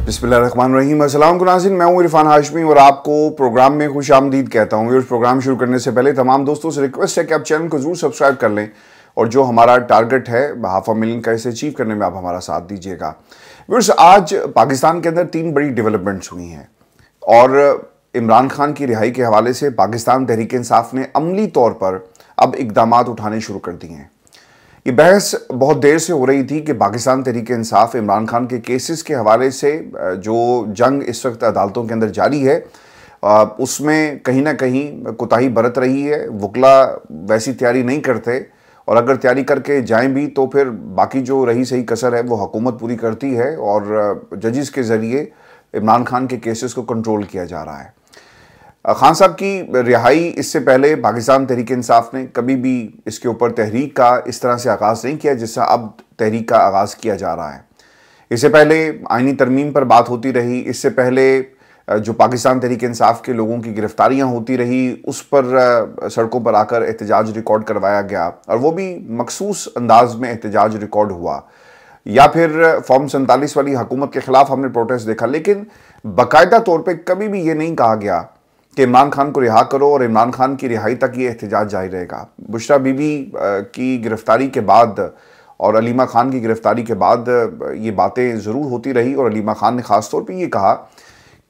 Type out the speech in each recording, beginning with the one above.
बिस्मिल्लाहिर्रहमानिर्रहीम। अस्सलाम नाज़रीन, मैं हूं इरफान हाशमी और आपको प्रोग्राम में खुशामदीद कहता हूं। व्यूअर्स, प्रोग्राम शुरू करने से पहले तमाम दोस्तों से रिक्वेस्ट है कि आप चैनल को जरूर सब्सक्राइब कर लें और जो हमारा टारगेट है 500,000 का, इसे अचीव करने में आप हमारा साथ दीजिएगा। व्यूअर्स, आज पाकिस्तान के अंदर 3 बड़ी डेवलपमेंट्स हुई हैं और इमरान खान की रिहाई के हवाले से पाकिस्तान तहरीक इंसाफ ने अमली तौर पर अब इकदाम उठाने शुरू कर दिए हैं। ये बहस बहुत देर से हो रही थी कि पाकिस्तान तहरीक इंसाफ इमरान खान के केसेस के हवाले से जो जंग इस वक्त अदालतों के अंदर जारी है उसमें कहीं ना कहीं कोताही बरत रही है। वकला वैसी तैयारी नहीं करते और अगर तैयारी करके जाएं भी तो फिर बाकी जो रही सही कसर है वो हुकूमत पूरी करती है और जजिस के ज़रिए इमरान खान के केसेस को कंट्रोल किया जा रहा है। खान साहब की रिहाई इससे पहले पाकिस्तान तहरीक इंसाफ ने कभी भी इसके ऊपर तहरीक का इस तरह से आगाज़ नहीं किया जिससे अब तहरीक का आगाज़ किया जा रहा है। इससे पहले आईनी तरमीम पर बात होती रही, इससे पहले जो पाकिस्तान तहरीक इंसाफ के लोगों की गिरफ्तारियां होती रही उस पर सड़कों पर आकर एहतजाज रिकॉर्ड करवाया गया और वो भी मखसूस अंदाज में एहतजाज रिकॉर्ड हुआ। या फिर फॉर्म 47 वाली हुकूमत के खिलाफ हमने प्रोटेस्ट देखा, लेकिन बाकायदा तौर पर कभी भी ये नहीं कहा गया कि इमरान खान को रिहा करो और इमरान खान की रिहाई तक ये एहतजाज जारी रहेगा। बुशरा बीबी की गिरफ्तारी के बाद और अलीमा खान की गिरफ्तारी के बाद ये बातें ज़रूर होती रही और अलीमा खान ने ख़ास तौर पे ये कहा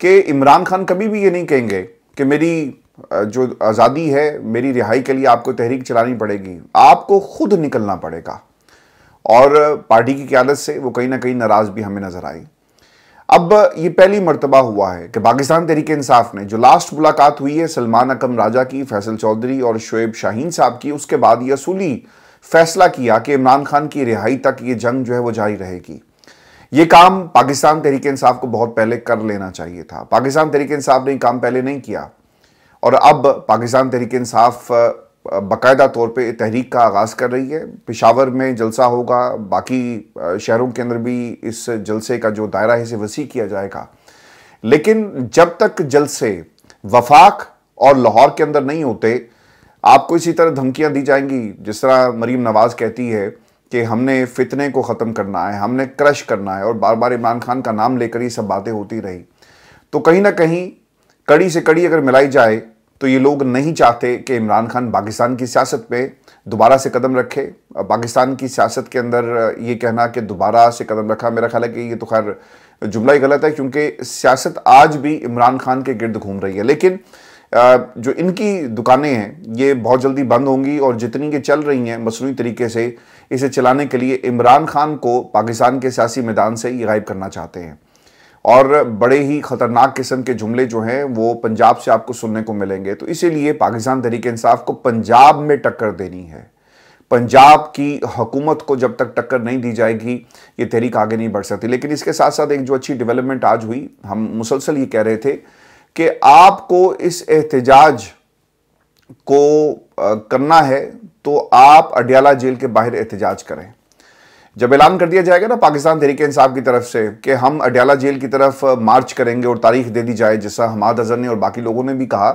कि इमरान खान कभी भी ये नहीं कहेंगे कि मेरी जो आज़ादी है, मेरी रिहाई के लिए आपको तहरीक चलानी पड़ेगी, आपको खुद निकलना पड़ेगा। और पार्टी की क़यादत से वो कहीं ना कहीं नाराज़ भी हमें नज़र आई। अब ये पहली मर्तबा हुआ है कि पाकिस्तान तहरीक इंसाफ ने, जो लास्ट मुलाकात हुई है सलमान अकम राजा की, फैसल चौधरी और शोएब शाहीन साहब की, उसके बाद ये असूली फैसला किया कि इमरान खान की रिहाई तक ये जंग जो है वो जारी रहेगी। ये काम पाकिस्तान तहरीक इंसाफ को बहुत पहले कर लेना चाहिए था। पाकिस्तान तहरीक इंसाफ ने ये काम पहले नहीं किया और अब पाकिस्तान तहरीक इंसाफ बाकायदा तौर पे तहरीक का आगाज़ कर रही है। पेशावर में जलसा होगा, बाकी शहरों के अंदर भी इस जलसे का जो दायरा है इसे वसी किया जाएगा। लेकिन जब तक जलसे वफाक और लाहौर के अंदर नहीं होते, आपको इसी तरह धमकियां दी जाएंगी जिस तरह मरीम नवाज कहती है कि हमने फितने को ख़त्म करना है, हमने क्रश करना है, और बार बार इमरान खान का नाम लेकर ये सब बातें होती रही। तो कहीं ना कहीं कड़ी से कड़ी अगर मिलाई जाए तो ये लोग नहीं चाहते कि इमरान खान पाकिस्तान की सियासत पे दोबारा से कदम रखे। पाकिस्तान की सियासत के अंदर ये कहना कि दोबारा से कदम रखा, मेरा ख्याल है कि ये तो खैर जुमला ही गलत है, क्योंकि सियासत आज भी इमरान खान के गिर्द घूम रही है। लेकिन जो इनकी दुकानें हैं ये बहुत जल्दी बंद होंगी और जितनी ये चल रही हैं मसनूई तरीके से, इसे चलाने के लिए इमरान खान को पाकिस्तान के सियासी मैदान से ये गायब करना चाहते हैं। और बड़े ही ख़तरनाक किस्म के जुमले जो हैं वो पंजाब से आपको सुनने को मिलेंगे। तो इसीलिए पाकिस्तान तहरीक इंसाफ को पंजाब में टक्कर देनी है। पंजाब की हुकूमत को जब तक टक्कर नहीं दी जाएगी ये तहरीक आगे नहीं बढ़ सकती। लेकिन इसके साथ साथ एक जो अच्छी डेवलपमेंट आज हुई, हम मुसलसल ये कह रहे थे कि आपको इस एहतजाज को करना है तो आप अडियाला जेल के बाहर एहतजाज करें। जब ऐलान कर दिया जाएगा ना पाकिस्तान तहरीक इंसाफ की तरफ से कि हम अडियाला जेल की तरफ मार्च करेंगे और तारीख दे दी जाए, जैसा हमाद अजहर ने और बाकी लोगों ने भी कहा,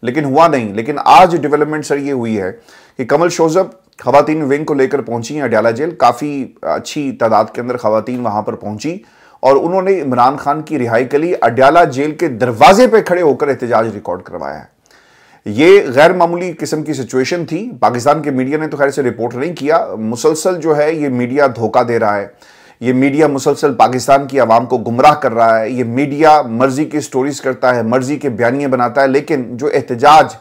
लेकिन हुआ नहीं। लेकिन आज डेवलपमेंट सर ये हुई है कि कमल शोजब खवातीन विंग को लेकर पहुंची हैं अडियाला जेल। काफ़ी अच्छी तादाद के अंदर खवातीन वहां पर पहुंची और उन्होंने इमरान खान की रिहाई के लिए अडियाला जेल के दरवाजे पर खड़े होकर एहतजाज रिकॉर्ड करवाया है। ये गैर मामूली किस्म की सिचुएशन थी। पाकिस्तान के मीडिया ने तो खैर से रिपोर्ट नहीं किया। मुसलसल जो है ये मीडिया धोखा दे रहा है, ये मीडिया मुसलसल पाकिस्तान की आवाम को गुमराह कर रहा है, ये मीडिया मर्जी की स्टोरीज करता है, मर्जी के बयानिए बनाता है। लेकिन जो एहतजाज,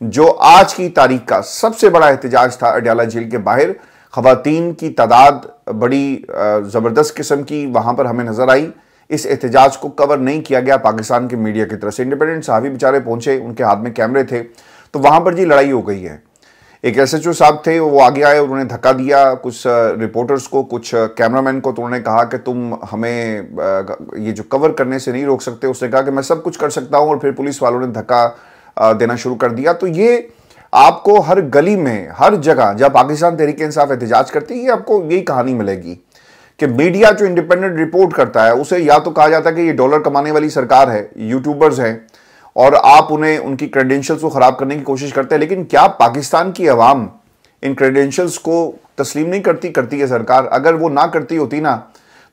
जो आज की तारीख का सबसे बड़ा एहतजाज था अडियाला जेल के बाहर, खवातीन की तादाद बड़ी ज़बरदस्त किस्म की वहाँ पर हमें नज़र आई। इस एहतजाज को कवर नहीं किया गया पाकिस्तान के मीडिया की तरफ से। इंडिपेंडेंट सहाफ़ी बेचारे पहुंचे, उनके हाथ में कैमरे थे, तो वहां पर जी लड़ाई हो गई है। एक SHO साहब थे, वो आगे आए, उन्होंने धक्का दिया कुछ रिपोर्टर्स को, कुछ कैमरामैन को। तो उन्होंने कहा कि तुम हमें ये जो कवर करने से नहीं रोक सकते। उसने कहा कि मैं सब कुछ कर सकता हूं, और फिर पुलिस वालों ने धक्का देना शुरू कर दिया। तो ये आपको हर गली में, हर जगह जब पाकिस्तान तहरीक इंसाफ एहतजाज करती है, आपको यही कहानी मिलेगी कि मीडिया जो इंडिपेंडेंट रिपोर्ट करता है उसे या तो कहा जाता है कि ये डॉलर कमाने वाली सरकार है, यूट्यूबर्स हैं और आप उन्हें उनकी क्रेडेंशियल्स को ख़राब करने की कोशिश करते हैं। लेकिन क्या पाकिस्तान की आवाम इन क्रेडेंशियल्स को तस्लीम नहीं करती है सरकार? अगर वो ना करती होती ना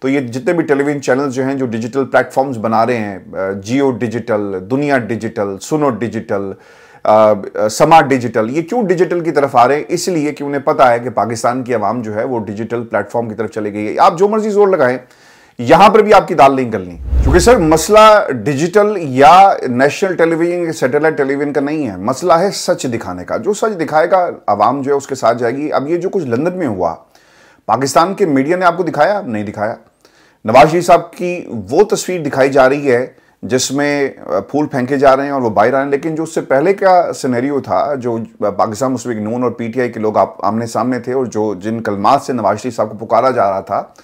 तो ये जितने भी टेलीविजन चैनल्स जो हैं जो डिजिटल प्लेटफॉर्म्स बना रहे हैं, जियो डिजिटल, दुनिया डिजिटल, सुनो डिजिटल, समा डिजिटल, ये क्यों डिजिटल की तरफ आ रहे हैं? इसलिए कि उन्हें पता है कि पाकिस्तान की आवाम जो है वो डिजिटल प्लेटफॉर्म की तरफ चली गई है। आप जो मर्जी जोर लगाएं, यहां पर भी आपकी दाल नहीं गलनी, क्योंकि सर मसला डिजिटल या नेशनल टेलीविजन या सैटेलाइट टेलीविजन का नहीं है, मसला है सच दिखाने का। जो सच दिखाएगा आवाम जो है उसके साथ जाएगी। अब ये जो कुछ लंदन में हुआ, पाकिस्तान के मीडिया ने आपको दिखाया? नहीं दिखाया। नवाज शरीफ साहब की वो तस्वीर दिखाई जा रही है जिसमें फूल फेंके जा रहे हैं और वो बाहर आ रहे हैं, लेकिन जो उससे पहले का सिनेरियो था, जो पाकिस्तान मुस्लिम लीग नून और पीटीआई के लोग आमने सामने थे और जो जिन कलमात से नवाज शरीफ साहब को पुकारा जा रहा था,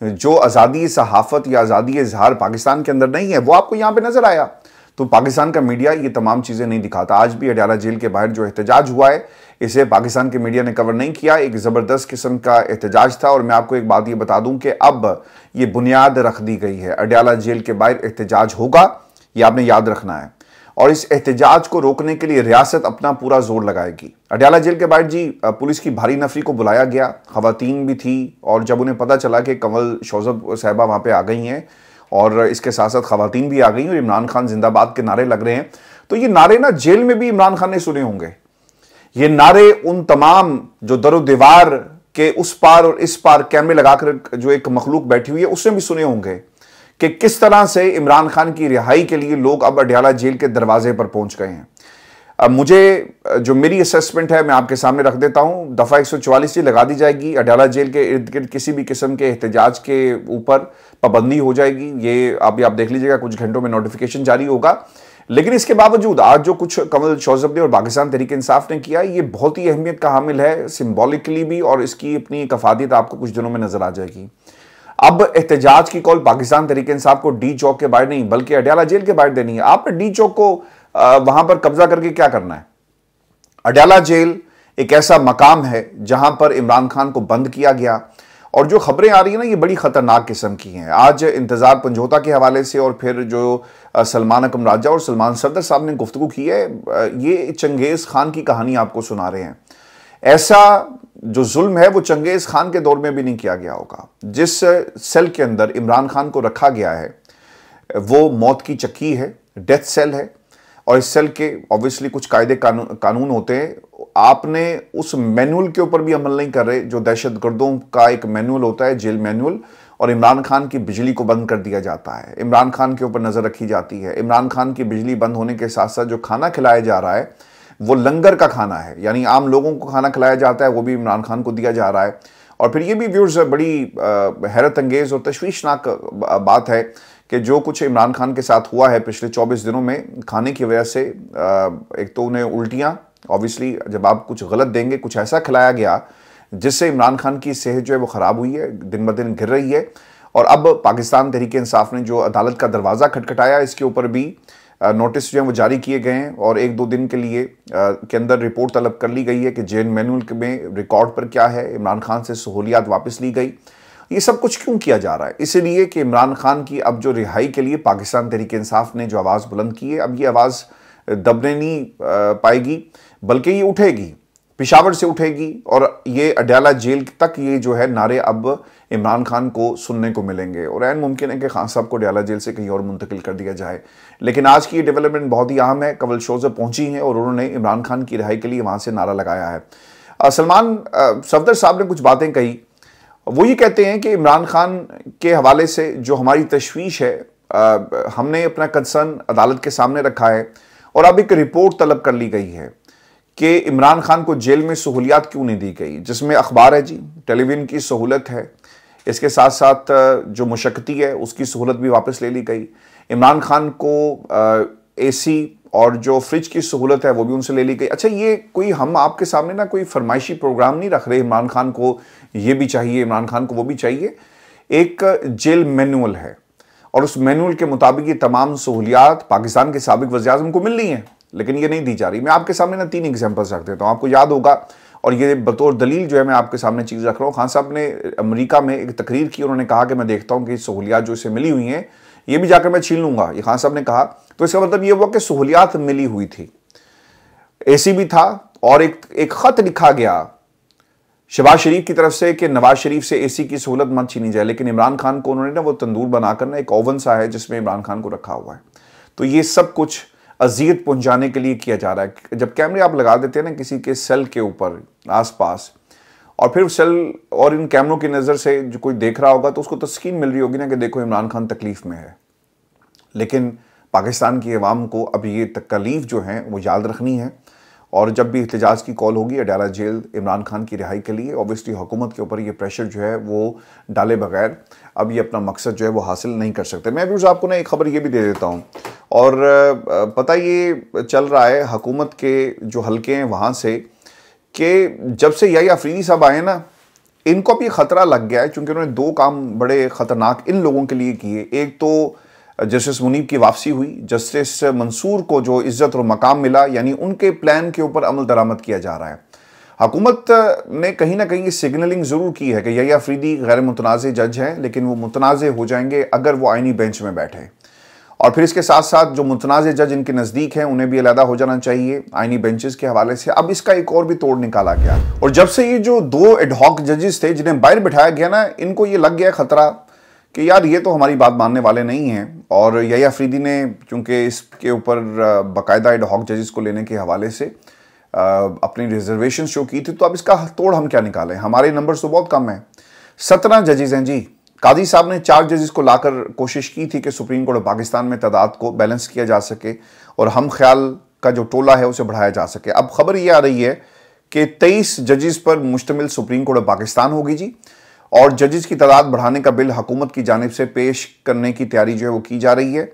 जो आज़ादी सहाफ़त या आज़ादी इजहार पाकिस्तान के अंदर नहीं है, वो आपको यहाँ पे नजर आया। तो पाकिस्तान का मीडिया ये तमाम चीज़ें नहीं दिखाता। आज भी अडयाला जेल के बाहर जो एहतजाज हुआ है, इसे पाकिस्तान के मीडिया ने कवर नहीं किया। एक ज़बरदस्त किस्म का एहतजाज था। और मैं आपको एक बात ये बता दूं कि अब ये बुनियाद रख दी गई है, अडयाला जेल के बाहर एहतजाज होगा, ये आपने याद रखना है। और इस एहतजाज को रोकने के लिए रियासत अपना पूरा जोर लगाएगी। अडयाला जेल के बाहर जी पुलिस की भारी नफरी को बुलाया गया, खवातीन भी थी, और जब उन्हें पता चला कि कंवल शौजब साहिबा वहाँ पे आ गई हैं और इसके साथ साथ खवातीन भी आ गई और इमरान खान जिंदाबाद के नारे लग रहे हैं, तो ये नारे ना जेल में भी इमरान खान ने सुने होंगे। ये नारे उन तमाम जो दरो दीवार के उस पार और इस पार कैमरे लगाकर जो एक मखलूक बैठी हुई है उसने भी सुने होंगे कि किस तरह से इमरान खान की रिहाई के लिए लोग अब अडयाला जेल के दरवाजे पर पहुंच गए हैं। अब मुझे जो मेरी असेसमेंट है मैं आपके सामने रख देता हूं। दफा 144 लगा दी जाएगी, अडयाला जेल के इर्द गिर्द किसी भी किस्म के एहतजाज के ऊपर पाबंदी हो जाएगी। ये आप देख लीजिएगा, कुछ घंटों में नोटिफिकेशन जारी होगा। लेकिन इसके बावजूद आज जो कुछ कंवल शौजब ने और पाकिस्तान तहरीक इंसाफ ने किया, ये बहुत ही अहमियत का हामिल है, सिंबॉलिकली भी, और इसकी अपनी एक अफादियत आपको कुछ दिनों में नजर आ जाएगी। अब एहतजाज की कॉल पाकिस्तान तहरीक इंसाफ को डी चौक के बाहर नहीं बल्कि अडयाला जेल के बाहर देनी है। आपने डी चौक को वहां पर कब्जा करके क्या करना है? अडयाला जेल एक ऐसा मकाम है जहां पर इमरान खान को बंद किया गया, और जो खबरें आ रही है ना, ये बड़ी खतरनाक किस्म की हैं। आज इंतजार पंजोता के हवाले से और फिर जो सलमान अकम राजा और सलमान सफदर साहब ने गुफ्तगू की है, ये चंगेज खान की कहानी आपको सुना रहे हैं। ऐसा जो जुल्म है वो चंगेज खान के दौर में भी नहीं किया गया होगा। जिस सेल के अंदर इमरान खान को रखा गया है वो मौत की चक्की है, डेथ सेल है, और इस सेल के ऑब्वियसली कुछ कायदे कानून होते हैं। आपने उस मैनुअल के ऊपर भी अमल नहीं कर रहे, जो दहशतगर्दों का एक मैनुअल होता है, जेल मैनुअल, और इमरान खान की बिजली को बंद कर दिया जाता है, इमरान खान के ऊपर नजर रखी जाती है। इमरान खान की बिजली बंद होने के साथ साथ जो खाना खिलाया जा रहा है वो लंगर का खाना है, यानी आम लोगों को खाना खिलाया जाता है, वो भी इमरान खान को दिया जा रहा है। और फिर ये भी व्यूअर्स बड़ी हैरत अंगेज और तशवीशनाक बात है कि जो कुछ इमरान खान के साथ हुआ है पिछले 24 दिनों में, खाने की वजह से एक तो उन्हें उल्टियां, ऑब्वियसली जब आप कुछ गलत देंगे, कुछ ऐसा खिलाया गया जिससे इमरान खान की सेहत जो है वो ख़राब हुई है, दिन ब दिन गिर रही है। और अब पाकिस्तान तहरीक इंसाफ ने जो अदालत का दरवाज़ा खटखटाया, इसके ऊपर भी नोटिस जो है वो जारी किए गए हैं और 1-2 दिन के लिए के अंदर रिपोर्ट तलब कर ली गई है कि जेल मैनुअल में रिकॉर्ड पर क्या है, इमरान खान से सहूलियात वापस ली गई। ये सब कुछ क्यों किया जा रहा है? इसलिए कि इमरान खान की अब जो रिहाई के लिए पाकिस्तान तहरीक इंसाफ ने जो आवाज़ बुलंद की है, अब ये आवाज़ दबने नहीं पाएगी, बल्कि ये उठेगी, पेशावर से उठेगी, और ये अडयाला जेल तक ये जो है नारे अब इमरान खान को सुनने को मिलेंगे। और ऐन मुमकिन है कि खान साहब को अडयाला जेल से कहीं और मुंतकिल कर दिया जाए। लेकिन आज की ये डेवलपमेंट बहुत ही अहम है। कंवल शौजब पहुंची हैं और उन्होंने इमरान खान की रिहाई के लिए वहाँ से नारा लगाया है। सलमान सफदर साहब ने कुछ बातें कही। वो ये कहते हैं कि इमरान खान के हवाले से जो हमारी तशवीश है, हमने अपना कंसर्न अदालत के सामने रखा है और अब एक रिपोर्ट तलब कर ली गई है कि इमरान खान को जेल में सहूलियात क्यों नहीं दी गई, जिसमें अखबार है जी, टेलीविज़न की सहूलत है, इसके साथ साथ जो मुशक्कती है उसकी सहूलत भी वापस ले ली गई। इमरान खान को एसी और जो फ्रिज की सहूलत है वो भी उनसे ले ली गई। अच्छा, ये कोई हम आपके सामने ना कोई फरमाइशी प्रोग्राम नहीं रख रहे, इमरान खान को ये भी चाहिए, इमरान खान को वो भी चाहिए। एक जेल मैनुअल है और उस मैनुअल के मुताबिक ये तमाम सहूलियात पाकिस्तान के साबिक वज़ीर-ए-आज़म को मिलनी है, लेकिन ये नहीं दी जा रही। मैं आपके सामने ना 3 एग्जाम्पल्स रख देता हूँ, आपको याद होगा, और ये बतौर दलील जो है मैं आपके सामने चीज़ रख रहा हूँ। खान साहब ने अमेरिका में एक तकरीर की, उन्होंने कहा कि मैं देखता हूँ कि सहूलियात जो इसे मिली हुई हैं ये भी जाकर मैं छीन लूँगा, ये खान साहब ने कहा। तो इसका मतलब ये हुआ कि सहूलियात मिली हुई थी, एसी भी था, और एक ख़त लिखा गया शहबाज शरीफ की तरफ से कि नवाज शरीफ से एसी की सहूलत मत छीनी जाए, लेकिन इमरान खान को उन्होंने ना वो तंदूर बनाकर ना एक ओवन सा है जिसमें इमरान खान को रखा हुआ है। तो ये सब कुछ अजियत पहुंचाने के लिए किया जा रहा है। जब कैमरे आप लगा देते हैं ना किसी के सेल के ऊपर आसपास, और फिर सेल और इन कैमरों की नज़र से जो कोई देख रहा होगा तो उसको तस्कीन मिल रही होगी ना कि देखो इमरान खान तकलीफ में है। लेकिन पाकिस्तान की अवाम को अब ये तकलीफ जो है वो याद रखनी है, और जब भी एहतजाज की कॉल होगी अडाला जेल इमरान खान की रिहाई के लिए, ऑब्वियसली हुकूमत के ऊपर ये प्रेशर जो है वो डाले बगैर अब ये अपना मकसद जो है वो हासिल नहीं कर सकते। मैं भी आपको ना एक खबर ये भी दे देता हूँ, और पता ये चल रहा है हुकूमत के जो हल्के हैं वहाँ से कि जब से याहिया अफरीदी साहब आए ना, इनको अब ये ख़तरा लग गया है, क्योंकि उन्होंने दो काम बड़े ख़तरनाक इन लोगों के लिए किए। एक तो जस्टिस मुनीब की वापसी हुई, जस्टिस मंसूर को जो इज्जत और मकाम मिला, यानी उनके प्लान के ऊपर अमल दरामद किया जा रहा है। हुकूमत ने कहीं ना कहीं सिग्नलिंग ज़रूर की है कि याहिया अफरीदी गैर मुतनाज़ जज हैं, लेकिन वो मुतनाज़ हो जाएंगे अगर वो आइनी बेंच में बैठे, और फिर इसके साथ साथ जो मुतनाज़ जज इनके नज़दीक हैं उन्हें भी अलहदा हो जाना चाहिए आइनी बेंचेस के हवाले से। अब इसका एक और भी तोड़ निकाला गया, और जब से ये जो दो एडहॉक जजेस थे जिन्हें बाहर बिठाया गया ना, इनको ये लग गया खतरा कि यार ये तो हमारी बात मानने वाले नहीं हैं। और याहिया अफरीदी ने चूँकि इसके ऊपर बाकायदा एडहॉक जजेस को लेने के हवाले से अपनी रिजर्वेशन शो की थी, तो अब इसका तोड़ हम क्या निकालें, हमारे नंबर्स तो बहुत कम हैं। 17 जजेस हैं जी। कादी साहब ने 4 जजेस को लाकर कोशिश की थी कि सुप्रीम कोर्ट ऑफ पाकिस्तान में तादाद को बैलेंस किया जा सके और हम ख्याल का जो टोला है उसे बढ़ाया जा सके। अब खबर ये आ रही है कि 23 जजेस पर मुश्तमिल सुप्रीम कोर्ट ऑफ पाकिस्तान होगी जी, और जजेस की तादाद बढ़ाने का बिल हुकूमत की जानिब से पेश करने की तैयारी जो है वो की जा रही है।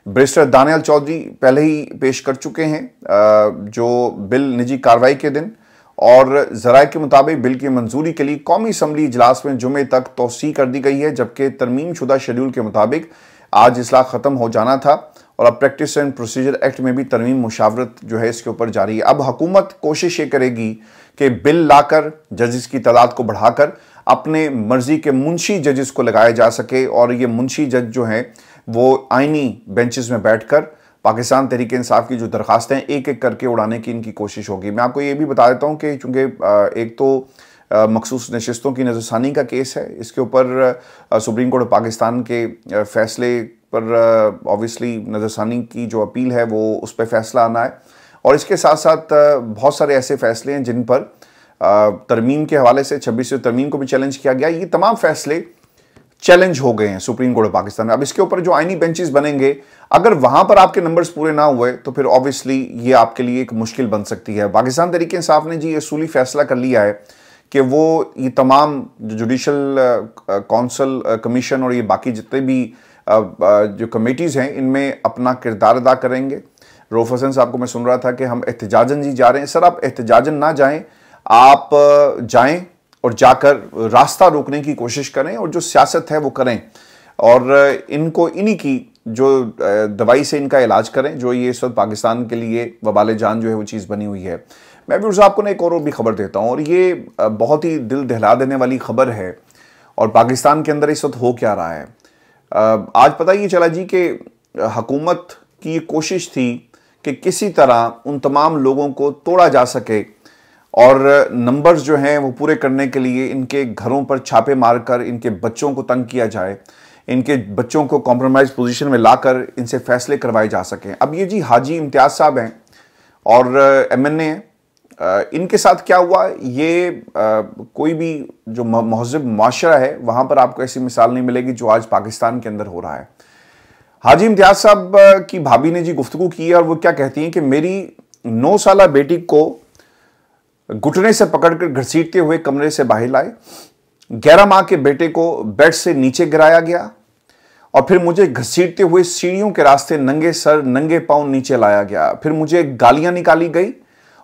बैरिस्टर दानियाल चौधरी पहले ही पेश कर चुके हैं जो बिल निजी कार्रवाई के दिन, और ज़राए के मुताबिक बिल की मंजूरी के लिए कौमी असम्बली इजलास में जुमे तक तोसी कर दी गई है, जबकि तरमीम शुदा शेड्यूल के मुताबिक आज इजलास ख़त्म हो जाना था, और अब प्रैक्टिस एंड प्रोसीजर एक्ट में भी तरमीम मुशावरत जो है इसके ऊपर जारी है। अब हुकूमत कोशिश ये करेगी कि बिल लाकर जजेस की तादाद को बढ़ाकर अपने मर्जी के मुंशी जजेस को लगाया जा सके, और ये मुंशी जज जो हैं वो आइनी बेंचेस में बैठकर पाकिस्तान तहरीक इंसाफ की जो दरखास्तें एक एक करके उड़ाने की इनकी कोशिश होगी। मैं आपको ये भी बता देता हूँ कि चूँकि एक तो मखसूस नशिस्तों की नज़रसानी का केस है, इसके ऊपर सुप्रीम कोर्ट ऑफ पाकिस्तान के फैसले पर ऑब्वियसली नज़रसानी की जो अपील है वो उस पर फैसला आना है, और इसके साथ साथ बहुत सारे ऐसे फैसले हैं जिन पर तरमीम के हवाले से 26वीं तरमीम को भी चैलेंज किया गया। ये तमाम फैसले चैलेंज हो गए हैं सुप्रीम कोर्ट ऑफ पाकिस्तान में। अब इसके ऊपर जो आइनी बेंचेस बनेंगे, अगर वहां पर आपके नंबर्स पूरे ना हुए तो फिर ऑब्वियसली ये आपके लिए एक मुश्किल बन सकती है। पाकिस्तान तहरीक इंसाफ ने जी असूली फैसला कर लिया है कि वो ये तमाम जो जुडिशल काउंसिल कमीशन और ये बाकी जितने भी जो कमेटीज़ हैं इनमें अपना किरदार अदा करेंगे। रऊफ हसन साहब को मैं सुन रहा था कि हम एहतजाजन जी जा रहे हैं। सर, आप एहतजाजन ना जाएं, आप जाएं और जाकर रास्ता रोकने की कोशिश करें, और जो सियासत है वो करें, और इनको इन्हीं की जो दवाई से इनका इलाज करें, जो ये इस वक्त पाकिस्तान के लिए वबाल जान जो है वो चीज़ बनी हुई है। मैं भी आपको ना एक और भी खबर देता हूँ, और ये बहुत ही दिल दहला देने वाली खबर है, और पाकिस्तान के अंदर इस वक्त हो क्या रहा है। आज पता ये चला जी कि हुकूमत की ये कोशिश थी कि किसी तरह उन तमाम लोगों को तोड़ा जा सके, और नंबर्स जो हैं वो पूरे करने के लिए इनके घरों पर छापे मारकर इनके बच्चों को तंग किया जाए, इनके बच्चों को कॉम्प्रोमाइज पोजीशन में लाकर इनसे फैसले करवाए जा सकें। अब ये जी हाजी इम्तियाज़ साहब हैं और MNA हैं, इनके साथ क्या हुआ, ये कोई भी जो महज़ब माशरा है वहाँ पर आपको ऐसी मिसाल नहीं मिलेगी जो आज पाकिस्तान के अंदर हो रहा है। हाजी इम्तियाज़ साहब की भाभी ने जी गुफ्तगू की है, और वो क्या कहती हैं कि मेरी 9 साला बेटी को घुटने से पकड़कर घसीटते हुए कमरे से बाहर लाए, 11 माह के बेटे को बेड से नीचे गिराया गया, और फिर मुझे घसीटते हुए सीढ़ियों के रास्ते नंगे सर नंगे पांव नीचे लाया गया, फिर मुझे गालियां निकाली गई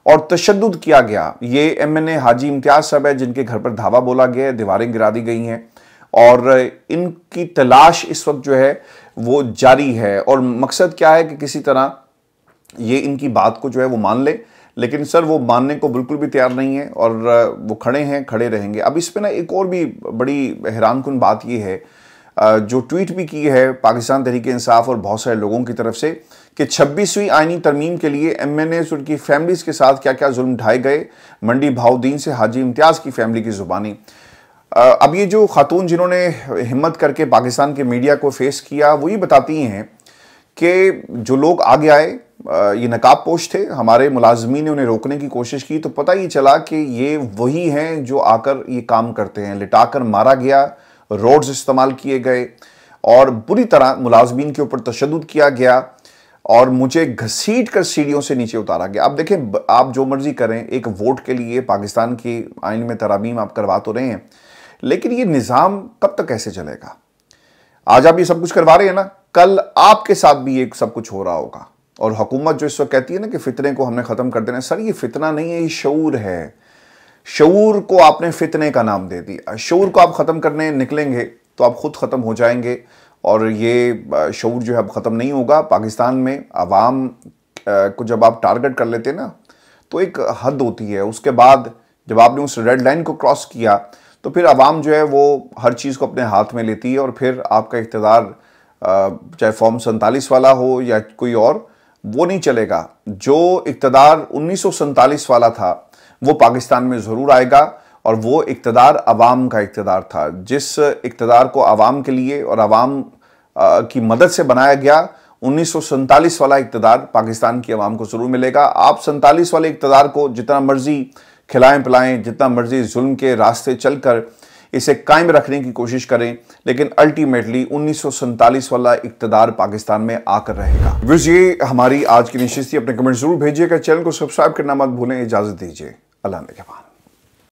और तशद्दुद किया गया। ये MNA हाजी इम्तियाज़ साहब है जिनके घर पर धावा बोला गया है, दीवारें गिरा दी गई हैं, और इनकी तलाश इस वक्त जो है वो जारी है। और मकसद क्या है कि किसी तरह ये इनकी बात को जो है वो मान ले, लेकिन सर वो मानने को बिल्कुल भी तैयार नहीं है, और वो खड़े हैं, खड़े रहेंगे। अब इस पे ना एक और भी बड़ी हैरानकुन बात ये है जो ट्वीट भी की है पाकिस्तान तहरीक इंसाफ और बहुत सारे लोगों की तरफ से, कि 26वीं आईनी तरमीम के लिए MNAs उनकी फैमिलीज के साथ क्या क्या जुल्म ढाए गए। मंडी भाउद्दीन से हाजी इम्तियाज़ की फैमिली की ज़ुबानी। अब ये जो खातून जिन्होंने हिम्मत करके पाकिस्तान के मीडिया को फेस किया, वो ये बताती हैं कि जो लोग आगे आए ये नकाब पोश थे, हमारे मुलाजमीन ने उन्हें रोकने की कोशिश की तो पता ही चला कि ये वही हैं जो आकर ये काम करते हैं। लिटाकर मारा गया, रोड्स इस्तेमाल किए गए और बुरी तरह मुलाजमीन के ऊपर तशद्दुद किया गया और मुझे घसीट कर सीढ़ियों से नीचे उतारा गया। अब देखें, आप जो मर्जी करें, एक वोट के लिए पाकिस्तान की आइन में तरामीम आप करवा तो रहे हैं, लेकिन ये निज़ाम कब तक ऐसे चलेगा? आज आप ये सब कुछ करवा रहे हैं ना, कल आपके साथ भी ये सब कुछ हो रहा होगा। और हुकूमत जो इस वक्त कहती है ना कि फितने को हमने ख़त्म कर देना, सर ये फितना नहीं है, ये शऊर है। शऊर को आपने फितने का नाम दे दिया। शऊर को आप ख़त्म करने निकलेंगे तो आप खुद ख़त्म हो जाएंगे और ये शऊर जो है अब ख़त्म नहीं होगा। पाकिस्तान में आवाम को जब आप टारगेट कर लेते हैं ना तो एक हद होती है, उसके बाद जब आपने उस रेड लाइन को क्रॉस किया तो फिर आवाम जो है वो हर चीज़ को अपने हाथ में लेती है और फिर आपका इक़्तिदार चाहे फॉर्म 47 वाला हो या कोई और, वो नहीं चलेगा। जो इक़्तिदार 1947 वाला था वो पाकिस्तान में ज़रूर आएगा और वो इक़्तिदार अवाम का इक़्तिदार था। जिस इक़्तिदार को अवाम के लिए और अवाम की मदद से बनाया गया, 1947 वाला इक़्तिदार पाकिस्तान की अवाम को ज़रूर मिलेगा। आप 47 वाले इक़्तिदार को जितना मर्जी खिलाएं पिलाएं, जितना मर्जी जुल्म के रास्ते चलकर इसे कायम रखने की कोशिश करें, लेकिन अल्टीमेटली 1947 वाला इक़्तिदार पाकिस्तान में आकर रहेगा। व्यूअर्स, ये हमारी आज की नशिस्त थी। अपने कमेंट जरूर भेजिएगा, चैनल को सब्सक्राइब करना मत भूलें। इजाज़त दीजिए, अल्लाह ने के बाद।